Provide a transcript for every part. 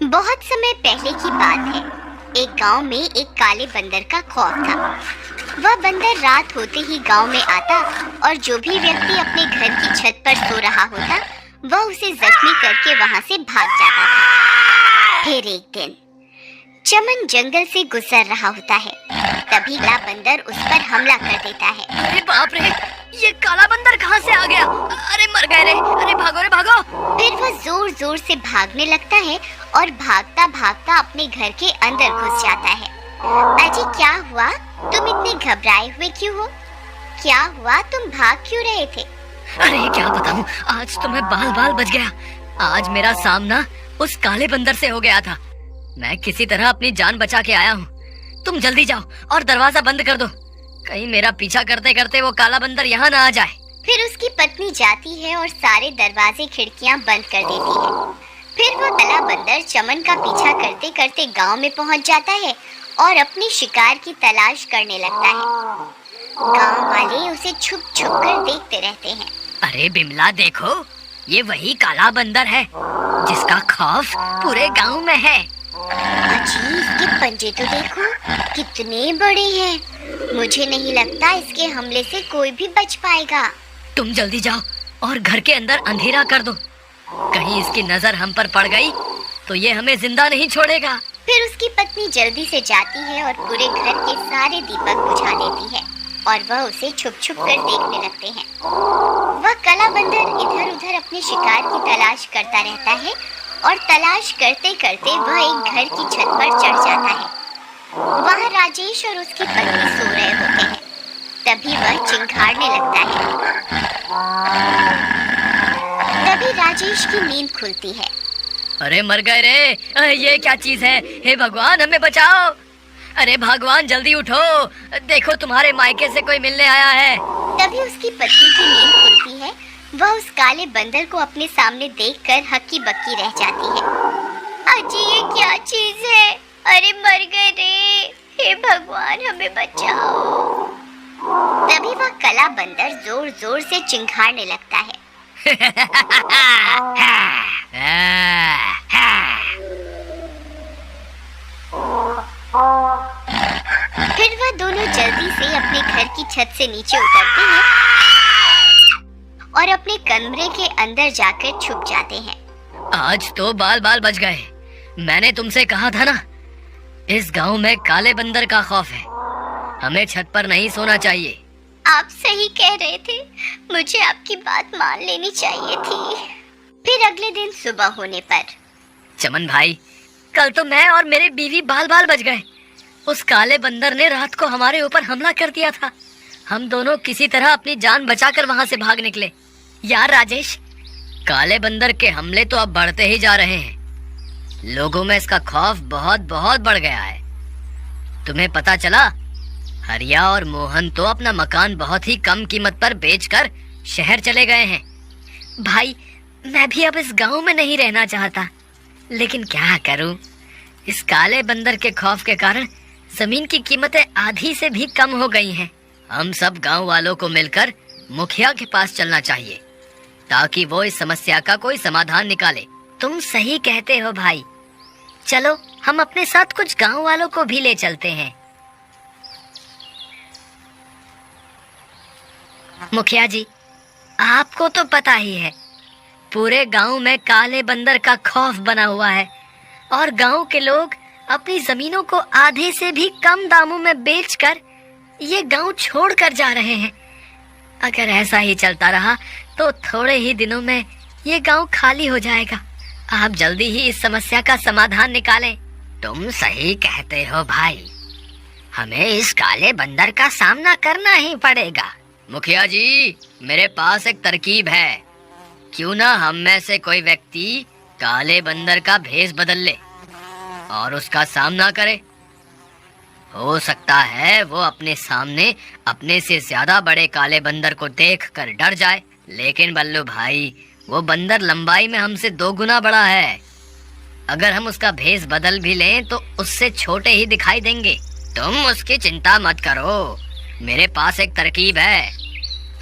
बहुत समय पहले की बात है। एक गांव में एक काले बंदर का खौफ था। वह बंदर रात होते ही गांव में आता और जो भी व्यक्ति अपने घर की छत पर सो रहा होता वह उसे जख्मी करके वहां से भाग जाता था। फिर एक दिन चमन जंगल से गुजर रहा होता है। तभी काला बंदर उस पर हमला कर देता है। अरे बाप रे, ये काला बंदर कहाँ से आ गया? अरे मर गए रे, अरे भागो रे भागो। फिर वह जोर जोर से भागने लगता है और भागता भागता अपने घर के अंदर घुस जाता है। अजी क्या हुआ? तुम इतने घबराए हुए क्यों हो? क्या हुआ? तुम भाग क्यों रहे थे? अरे क्या बताऊं, आज तो मैं बाल बाल बच गया। आज मेरा सामना उस काले बंदर से हो गया था। मैं किसी तरह अपनी जान बचा के आया हूँ। तुम जल्दी जाओ और दरवाजा बंद कर दो, कहीं मेरा पीछा करते करते वो काला बंदर यहाँ ना आ जाए। फिर उसकी पत्नी जाती है और सारे दरवाजे खिड़कियाँ बंद कर देती है। फिर वह काला बंदर चमन का पीछा करते करते गांव में पहुंच जाता है और अपने शिकार की तलाश करने लगता है। गांव वाले उसे छुप छुप कर देखते रहते हैं। अरे बिमला देखो, ये वही काला बंदर है जिसका खौफ पूरे गांव में है। अजी इसके पंजे तो देखो, कितने बड़े हैं। मुझे नहीं लगता इसके हमले से कोई भी बच पाएगा। तुम जल्दी जाओ और घर के अंदर अंधेरा कर दो, कहीं इसकी नजर हम पर पड़ गई तो ये हमें जिंदा नहीं छोड़ेगा। फिर उसकी पत्नी जल्दी से जाती है और पूरे घर के सारे दीपक बुझा देती है और वह उसे छुप छुप कर देखने लगते हैं। वह काला बंदर इधर उधर अपने शिकार की तलाश करता रहता है और तलाश करते करते वह एक घर की छत पर चढ़ जाता है। वहाँ राजेश और उसकी पत्नी सो रहे होते हैं। तभी वह चिंघाड़ने लगता है। तभी राजेश की नींद खुलती है। अरे मर गए रे, ये क्या चीज है? हे भगवान हमें बचाओ। अरे भगवान जल्दी उठो, देखो तुम्हारे मायके से कोई मिलने आया है। तभी उसकी पत्नी की नींद खुलती है। वह उस काले बंदर को अपने सामने देखकर हक्की बक्की रह जाती है। अजी ये क्या चीज है? अरे मर गए रे, हे भगवान हमें बचाओ। तभी वह काला बंदर जोर जोर से चिंघाड़ने लगता है। फिर वह दोनों जल्दी से अपने घर की छत से नीचे उतरते हैं और अपने कमरे के अंदर जाकर छुप जाते हैं। आज तो बाल बाल बच गए। मैंने तुमसे कहा था ना, इस गांव में काले बंदर का खौफ है, हमें छत पर नहीं सोना चाहिए। आप सही कह रहे थे, मुझे आपकी बात मान लेनी चाहिए थी। फिर अगले दिन सुबह होने पर चमन भाई, कल तो मैं और मेरी बीवी बाल बाल बच गए। उस काले बंदर ने रात को हमारे ऊपर हमला कर दिया था। हम दोनों किसी तरह अपनी जान बचाकर वहां से भाग निकले। यार राजेश, काले बंदर के हमले तो अब बढ़ते ही जा रहे हैं। लोगों में इसका खौफ बहुत बहुत बढ़ गया है। तुम्हें पता चला, हरिया और मोहन तो अपना मकान बहुत ही कम कीमत पर बेचकर शहर चले गए हैं। भाई मैं भी अब इस गांव में नहीं रहना चाहता, लेकिन क्या करूं, इस काले बंदर के खौफ के कारण जमीन की कीमतें आधी से भी कम हो गई हैं। हम सब गांव वालों को मिलकर मुखिया के पास चलना चाहिए ताकि वो इस समस्या का कोई समाधान निकाले। तुम सही कहते हो भाई, चलो हम अपने साथ कुछ गांव वालों को भी ले चलते हैं। मुखिया जी, आपको तो पता ही है, पूरे गांव में काले बंदर का खौफ बना हुआ है और गांव के लोग अपनी जमीनों को आधे से भी कम दामों में बेचकर ये गांव छोड़कर जा रहे हैं। अगर ऐसा ही चलता रहा तो थोड़े ही दिनों में ये गांव खाली हो जाएगा। आप जल्दी ही इस समस्या का समाधान निकालें। तुम सही कहते हो भाई, हमें इस काले बंदर का सामना करना ही पड़ेगा। मुखिया जी, मेरे पास एक तरकीब है। क्यों ना हम में से कोई व्यक्ति काले बंदर का भेष बदल ले और उसका सामना करे। हो सकता है वो अपने सामने अपने से ज्यादा बड़े काले बंदर को देखकर डर जाए, लेकिन बल्लू भाई, वो बंदर लंबाई में हमसे 2 गुना बड़ा है। अगर हम उसका भेष बदल भी लें तो उससे छोटे ही दिखाई देंगे। तुम उसकी चिंता मत करो, मेरे पास एक तरकीब है।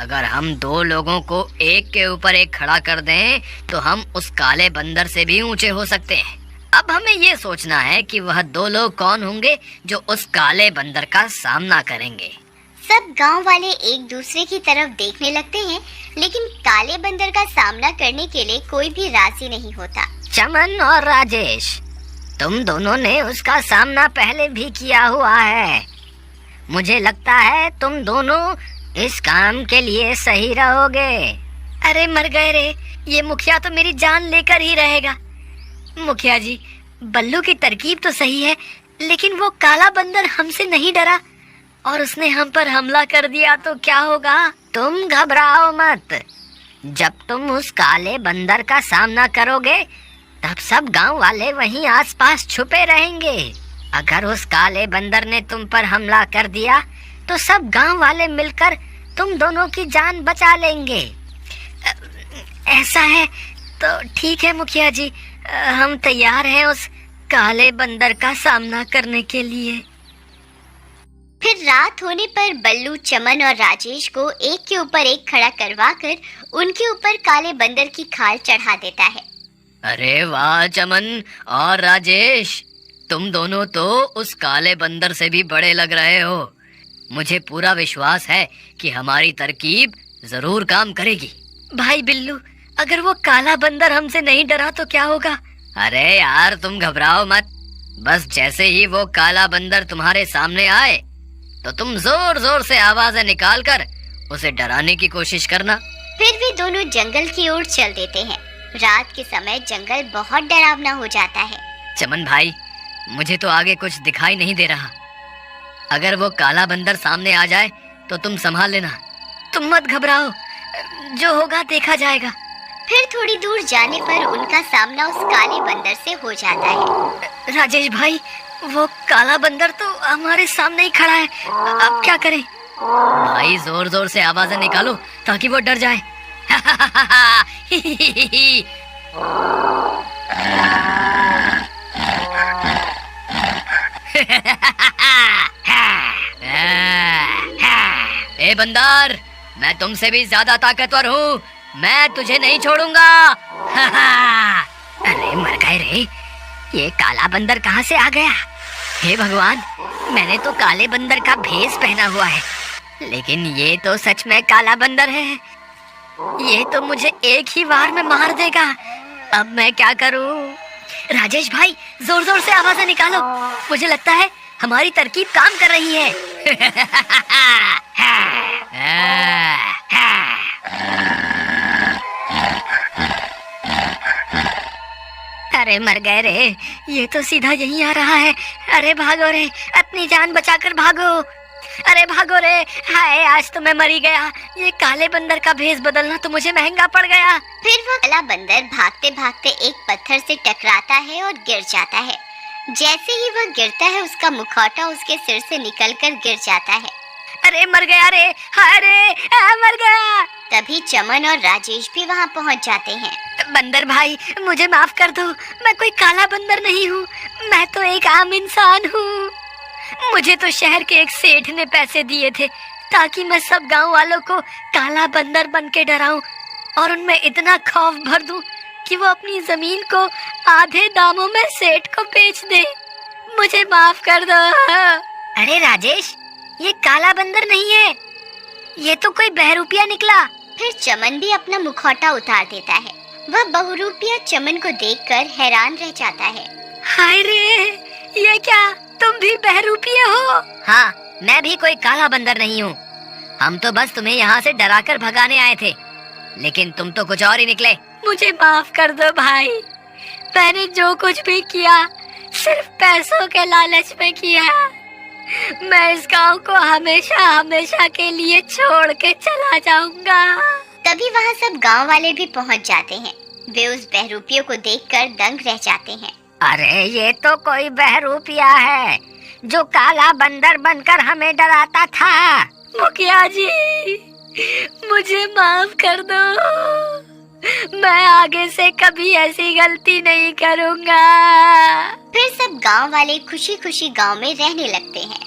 अगर हम 2 लोगों को एक के ऊपर एक खड़ा कर दें तो हम उस काले बंदर से भी ऊंचे हो सकते हैं। अब हमें ये सोचना है कि वह दो लोग कौन होंगे जो उस काले बंदर का सामना करेंगे। सब गांव वाले एक दूसरे की तरफ देखने लगते हैं, लेकिन काले बंदर का सामना करने के लिए कोई भी राजी नहीं होता। चमन और राजेश, तुम दोनों ने उसका सामना पहले भी किया हुआ है। मुझे लगता है तुम दोनों इस काम के लिए सही रहोगे। अरे मर गए रे, ये मुखिया तो मेरी जान लेकर ही रहेगा। मुखिया जी, बल्लू की तरकीब तो सही है, लेकिन वो काला बंदर हमसे नहीं डरा और उसने हम पर हमला कर दिया तो क्या होगा? तुम घबराओ मत। जब तुम उस काले बंदर का सामना करोगे तब सब गांव वाले वहीं आसपास छुपे रहेंगे। अगर उस काले बंदर ने तुम पर हमला कर दिया तो सब गांव वाले मिलकर तुम दोनों की जान बचा लेंगे। ऐसा है तो ठीक है मुखिया जी, हम तैयार हैं उस काले बंदर का सामना करने के लिए। फिर रात होने पर बल्लू चमन और राजेश को एक के ऊपर एक खड़ा करवाकर उनके ऊपर काले बंदर की खाल चढ़ा देता है। अरे वाह चमन और राजेश, तुम दोनों तो उस काले बंदर से भी बड़े लग रहे हो। मुझे पूरा विश्वास है कि हमारी तरकीब जरूर काम करेगी। भाई बिल्लू, अगर वो काला बंदर हमसे नहीं डरा तो क्या होगा? अरे यार तुम घबराओ मत। बस जैसे ही वो काला बंदर तुम्हारे सामने आए तो तुम जोर जोर से आवाजें निकाल कर उसे डराने की कोशिश करना। फिर वे दोनों जंगल की ओर चल देते हैं। रात के समय जंगल बहुत डरावना हो जाता है। चमन भाई, मुझे तो आगे कुछ दिखाई नहीं दे रहा। अगर वो काला बंदर सामने आ जाए तो तुम संभाल लेना। तुम मत घबराओ, जो होगा देखा जाएगा। फिर थोड़ी दूर जाने पर उनका सामना उस काले बंदर से हो जाता है। राजेश भाई, वो काला बंदर तो हमारे सामने ही खड़ा है, अब क्या करें? भाई जोर जोर से आवाजें निकालो ताकि वो डर जाए। ए बंदर, मैं तुमसे भी ज्यादा ताकतवर हूँ, मैं तुझे नहीं छोड़ूंगा। अरे मर गए रे, ये काला बंदर कहाँ से आ गया? हे भगवान, मैंने तो काले बंदर का भेष पहना हुआ है, लेकिन ये तो सच में काला बंदर है। ये तो मुझे एक ही वार में मार देगा। अब मैं क्या करूं? राजेश भाई, जोर जोर से आवाजें निकालो, मुझे लगता है हमारी तरकीब काम कर रही है। अरे मर गए रे, ये तो सीधा यहीं आ रहा है। अरे भागो रे, अपनी जान बचाकर भागो। अरे भागो रे, हाय आज तो मैं मरी गया। ये काले बंदर का भेष बदलना तो मुझे महंगा पड़ गया। फिर वो काला बंदर भागते भागते एक पत्थर से टकराता है और गिर जाता है। जैसे ही वह गिरता है, उसका मुखौटा उसके सिर से निकलकर गिर जाता है। अरे मर गया रे, हाय रे, मर गया। तभी चमन और राजेश भी वहाँ पहुँच जाते हैं। बंदर भाई, मुझे माफ कर दो, मैं कोई काला बंदर नहीं हूँ, मैं तो एक आम इंसान हूँ। मुझे तो शहर के एक सेठ ने पैसे दिए थे ताकि मैं सब गांव वालों को काला बंदर बन के डराऊं और उनमें इतना खौफ भर दूं कि वो अपनी जमीन को आधे दामों में सेठ को बेच दे। मुझे माफ कर दो। अरे राजेश, ये काला बंदर नहीं है, ये तो कोई बहरूपिया निकला। फिर चमन भी अपना मुखौटा उतार देता है। वह बहुरूपिया चमन को देखकर हैरान रह जाता है। हाय रे, ये क्या, तुम भी बहरूपिया हो? हाँ, मैं भी कोई काला बंदर नहीं हूँ। हम तो बस तुम्हें यहाँ से डराकर भगाने आए थे, लेकिन तुम तो कुछ और ही निकले। मुझे माफ कर दो भाई, मैंने जो कुछ भी किया सिर्फ पैसों के लालच में किया। मैं इस गांव को हमेशा हमेशा के लिए छोड़ के चला जाऊंगा। तभी वहाँ सब गांव वाले भी पहुँच जाते हैं। वे उस बहरूपियों को देखकर दंग रह जाते हैं। अरे ये तो कोई बहरूपिया है जो काला बंदर बनकर हमें डराता था। मुखिया जी, मुझे माफ कर दो, मैं आगे से कभी ऐसी गलती नहीं करूँगा। फिर सब गांव वाले खुशी खुशी गांव में रहने लगते हैं।